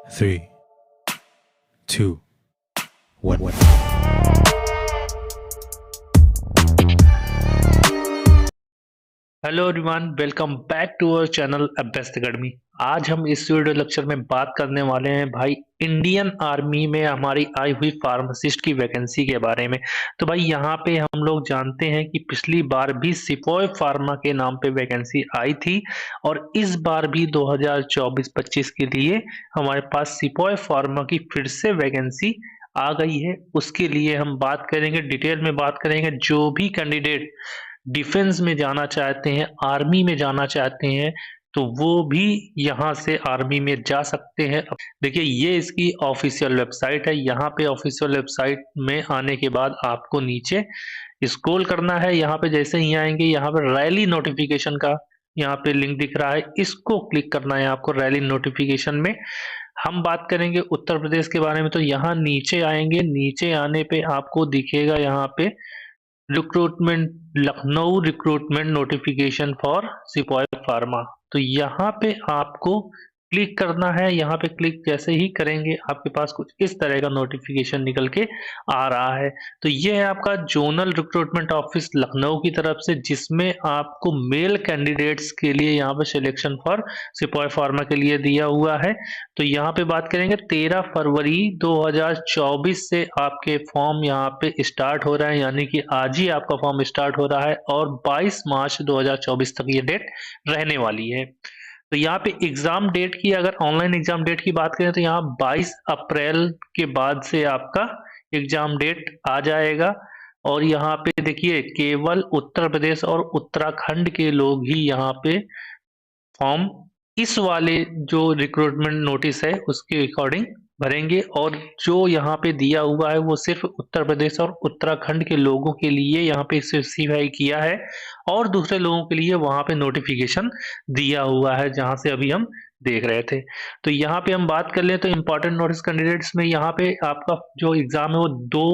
Three, two, one. Hello everyone, welcome back to our channel Abhyast Academy. आज हम इस video lecture में बात करने वाले हैं भाई इंडियन आर्मी में हमारी आई हुई फार्मासिस्ट की वैकेंसी के बारे में। तो भाई यहाँ पे हम लोग जानते हैं कि पिछली बार भी सिपॉय फार्मा के नाम पे वैकेंसी आई थी और इस बार भी 2024-25 के लिए हमारे पास सिपॉय फार्मा की फिर से वैकेंसी आ गई है। उसके लिए हम बात करेंगे, डिटेल में बात करेंगे। जो भी कैंडिडेट डिफेंस में जाना चाहते हैं, आर्मी में जाना चाहते हैं, तो वो भी यहाँ से आर्मी में जा सकते हैं। देखिए, ये इसकी ऑफिशियल वेबसाइट है। यहाँ पे ऑफिशियल वेबसाइट में आने के बाद आपको नीचे स्क्रॉल करना है। यहाँ पे जैसे ही आएंगे, यहाँ पे रैली नोटिफिकेशन का यहाँ पे लिंक दिख रहा है, इसको क्लिक करना है आपको। रैली नोटिफिकेशन में हम बात करेंगे उत्तर प्रदेश के बारे में, तो यहाँ नीचे आएंगे। नीचे आने पे आपको दिखेगा यहाँ पे recruitment, Lucknow recruitment notification for sepoy pharma. तो यहाँ पे आपको क्लिक करना है। यहाँ पे क्लिक जैसे ही करेंगे, आपके पास कुछ इस तरह का नोटिफिकेशन निकल के आ रहा है। तो ये है आपका जोनल रिक्रूटमेंट ऑफिस लखनऊ की तरफ से, जिसमें आपको मेल कैंडिडेट्स के लिए यहाँ पे सिलेक्शन फॉर सिपॉय फार्मा के लिए दिया हुआ है। तो यहाँ पे बात करेंगे 13 फरवरी 2024 से आपके फॉर्म यहाँ पे स्टार्ट हो रहा है, यानी कि आज ही आपका फॉर्म स्टार्ट हो रहा है और 22 मार्च 2024 तक ये डेट रहने वाली है। तो यहाँ पे एग्जाम डेट की, अगर ऑनलाइन एग्जाम डेट की बात करें, तो यहाँ 22 अप्रैल के बाद से आपका एग्जाम डेट आ जाएगा। और यहाँ पे देखिए, केवल उत्तर प्रदेश और उत्तराखंड के लोग ही यहाँ पे फॉर्म इस वाले जो रिक्रूटमेंट नोटिस है उसके अकॉर्डिंग भरेंगे। और जो यहाँ पे दिया हुआ है वो सिर्फ उत्तर प्रदेश और उत्तराखंड के लोगों के लिए यहाँ पे स्पेसिफाई किया है, और दूसरे लोगों के लिए वहां पे नोटिफिकेशन दिया हुआ है, जहां से अभी हम देख रहे थे। तो यहाँ पे हम बात कर लें तो इम्पोर्टेंट नोटिस कैंडिडेट्स में यहाँ पे आपका जो एग्जाम है वो दो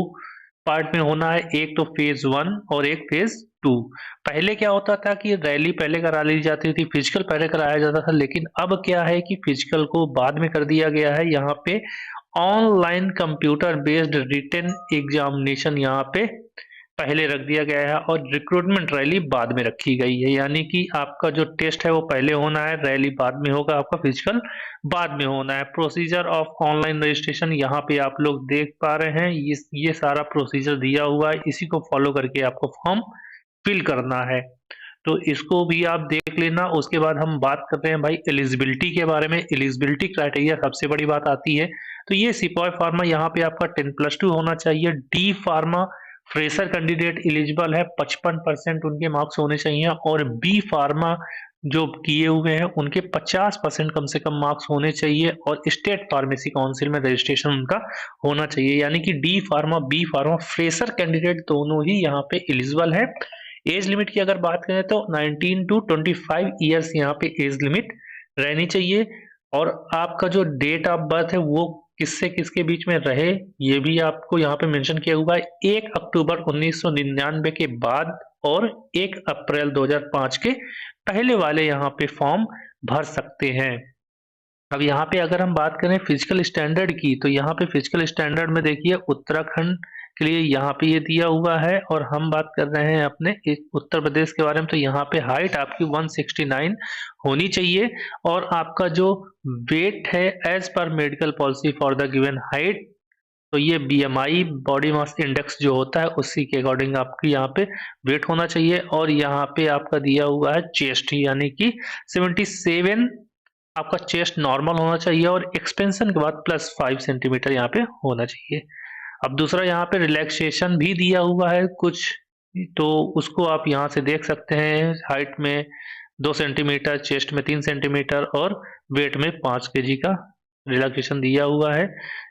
पार्ट में होना है। एक तो फेज 1 और एक फेज 2। पहले क्या होता था कि रैली पहले करा ली जाती थी, फिजिकल पहले कराया जाता था, लेकिन अब क्या है कि फिजिकल को बाद में कर दिया गया है। यहाँ पे online computer based written examination यहाँ पे पहले रख दिया गया है और रिक्रूटमेंट रैली बाद में रखी गई है। यानी कि आपका जो टेस्ट है वो पहले होना है, रैली बाद में होगा, आपका फिजिकल बाद में होना है। प्रोसीजर ऑफ ऑनलाइन रजिस्ट्रेशन यहाँ पे आप लोग देख पा रहे हैं। ये सारा प्रोसीजर दिया हुआ है, इसी को फॉलो करके आपको फॉर्म फिल करना है। तो इसको भी आप देख लेना। उसके बाद हम बात करते हैं भाई एलिजिबिलिटी के बारे में। एलिजिबिलिटी क्राइटेरिया सबसे बड़ी बात आती है। तो ये सिपॉय फार्मा यहाँ पे आपका 10+2 होना चाहिए। D pharma fresher candidate eligible है, 55% उनके मार्क्स होने चाहिए। और बी फार्मा जो किए हुए हैं उनके 50% कम से कम मार्क्स होने चाहिए, और स्टेट फार्मेसी काउंसिल में रजिस्ट्रेशन उनका होना चाहिए। यानी कि D pharma, B pharma, fresher candidate दोनों ही यहाँ पे एलिजिबल है। एज लिमिट की अगर बात करें तो 19 टू 25 ईयर्स यहाँ पे एज लिमिट रहनी चाहिए। और आपका जो डेट ऑफ बर्थ है वो किससे किसके बीच में रहे, ये भी आपको यहाँ पे मेंशन किया हुआ है। 1 अक्टूबर 1999 के बाद और 1 अप्रैल 2005 के पहले वाले यहाँ पे फॉर्म भर सकते हैं। अब यहाँ पे अगर हम बात करें फिजिकल स्टैंडर्ड की, तो यहाँ पे फिजिकल स्टैंडर्ड में देखिए उत्तराखंड के लिए यहाँ पे ये दिया हुआ है। और हम बात कर रहे हैं अपने उत्तर प्रदेश के बारे में, तो यहाँ पे हाइट आपकी 169 होनी चाहिए। और आपका जो वेट है एज पर medical policy for the given height, तो ये बीएमआई बॉडी मास इंडेक्स जो होता है उसी के अकॉर्डिंग आपकी यहाँ पे वेट होना चाहिए। और यहाँ पे आपका दिया हुआ है चेस्ट, यानी कि 77 आपका चेस्ट नॉर्मल होना चाहिए, और एक्सपेंशन के बाद +5 सेंटीमीटर यहाँ पे होना चाहिए। अब दूसरा यहाँ पे रिलैक्सेशन भी दिया हुआ है कुछ, तो उसको आप यहाँ से देख सकते हैं। हाइट में 2 सेंटीमीटर, चेस्ट में 3 सेंटीमीटर और वेट में 5 kg का रिलैक्सेशन दिया हुआ है।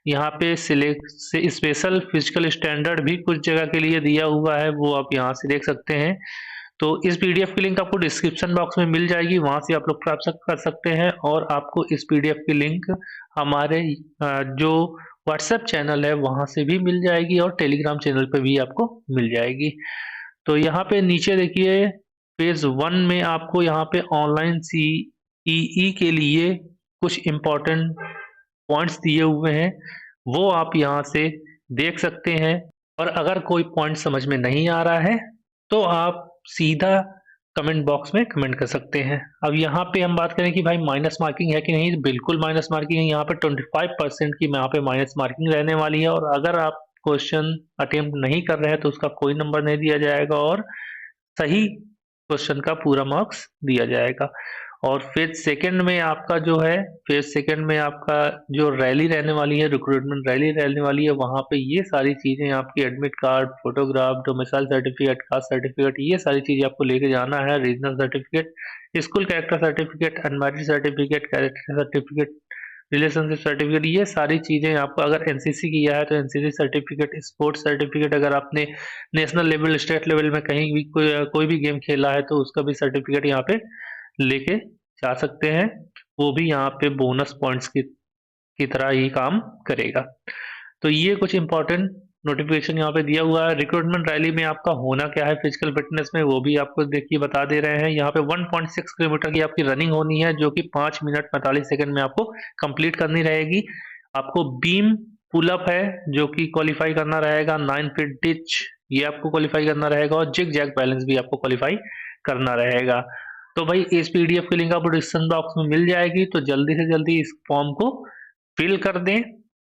यहाँ पे स्पेशल फिजिकल स्टैंडर्ड भी कुछ जगह के लिए दिया हुआ है, वो आप यहाँ से देख सकते हैं। तो इस पीडीएफ की लिंक आपको डिस्क्रिप्शन बॉक्स में मिल जाएगी, वहां से आप लोग प्राप्त कर सकते हैं। और आपको इस पीडीएफ की लिंक हमारे जो व्हाट्सएप चैनल है वहां से भी मिल जाएगी, और टेलीग्राम चैनल पे भी आपको मिल जाएगी। तो यहाँ पे नीचे देखिए, पेज 1 में आपको यहाँ पे ऑनलाइन सीईई के लिए कुछ इम्पोर्टेंट पॉइंट्स दिए हुए हैं वो आप यहाँ से देख सकते हैं। और अगर कोई पॉइंट समझ में नहीं आ रहा है तो आप सीधा कमेंट बॉक्स में कमेंट कर सकते हैं। अब यहाँ पे हम बात करें कि भाई माइनस मार्किंग है कि नहीं, बिल्कुल माइनस मार्किंग है। यहाँ पे 25% की यहाँ पे माइनस मार्किंग रहने वाली है, और अगर आप क्वेश्चन अटेम्प्ट नहीं कर रहे हैं तो उसका कोई नंबर नहीं दिया जाएगा, और सही क्वेश्चन का पूरा मार्क्स दिया जाएगा। और फेज सेकंड में आपका जो है, फेज सेकंड में आपका जो रैली रहने वाली है, रिक्रूटमेंट रैली रहने वाली है, वहां पे ये सारी चीजें आपकी admit card, photograph, domicile certificate, caste certificate, ये सारी चीजें आपको लेके जाना है। Regional certificate, school character certificate, unmarried certificate, character certificate, relationship certificate, ये सारी चीजें आपको, अगर एनसीसी किया है तो एनसीसी सर्टिफिकेट, स्पोर्ट्स सर्टिफिकेट, अगर आपने नेशनल लेवल, स्टेट लेवल में कहीं भी कोई भी गेम खेला है तो उसका भी सर्टिफिकेट यहाँ पे लेके जा सकते हैं। वो भी यहाँ पे बोनस पॉइंट्स की तरह ही काम करेगा। तो ये कुछ इंपॉर्टेंट नोटिफिकेशन यहाँ पे दिया हुआ है। रिक्रूटमेंट रैली में आपका होना क्या है फिजिकल फिटनेस में, वो भी आपको देखिए बता दे रहे हैं। यहाँ पे 1.6 किलोमीटर की आपकी रनिंग होनी है, जो कि 5 मिनट 45 सेकंड में आपको कंप्लीट करनी रहेगी। आपको बीम पुलअप है जो कि क्वालिफाई करना रहेगा, 9 फीट डिच ये आपको क्वालिफाई करना रहेगा, और जिग जैग बैलेंस भी आपको क्वालिफाई करना रहेगा। तो भाई इस पीडीएफ की लिंक आपको डिस्क्रिप्शन बॉक्स में मिल जाएगी, तो जल्दी से जल्दी इस फॉर्म को फिल कर दें।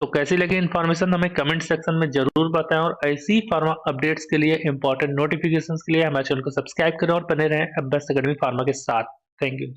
तो कैसी लगी इन्फॉर्मेशन हमें कमेंट सेक्शन में जरूर बताएं, और ऐसी फार्मा अपडेट्स के लिए, इंपॉर्टेंट नोटिफिकेशंस के लिए हमारे चैनल को सब्सक्राइब करें और बने रहें बेस्ट एकेडमी फार्मा के साथ। Thank you.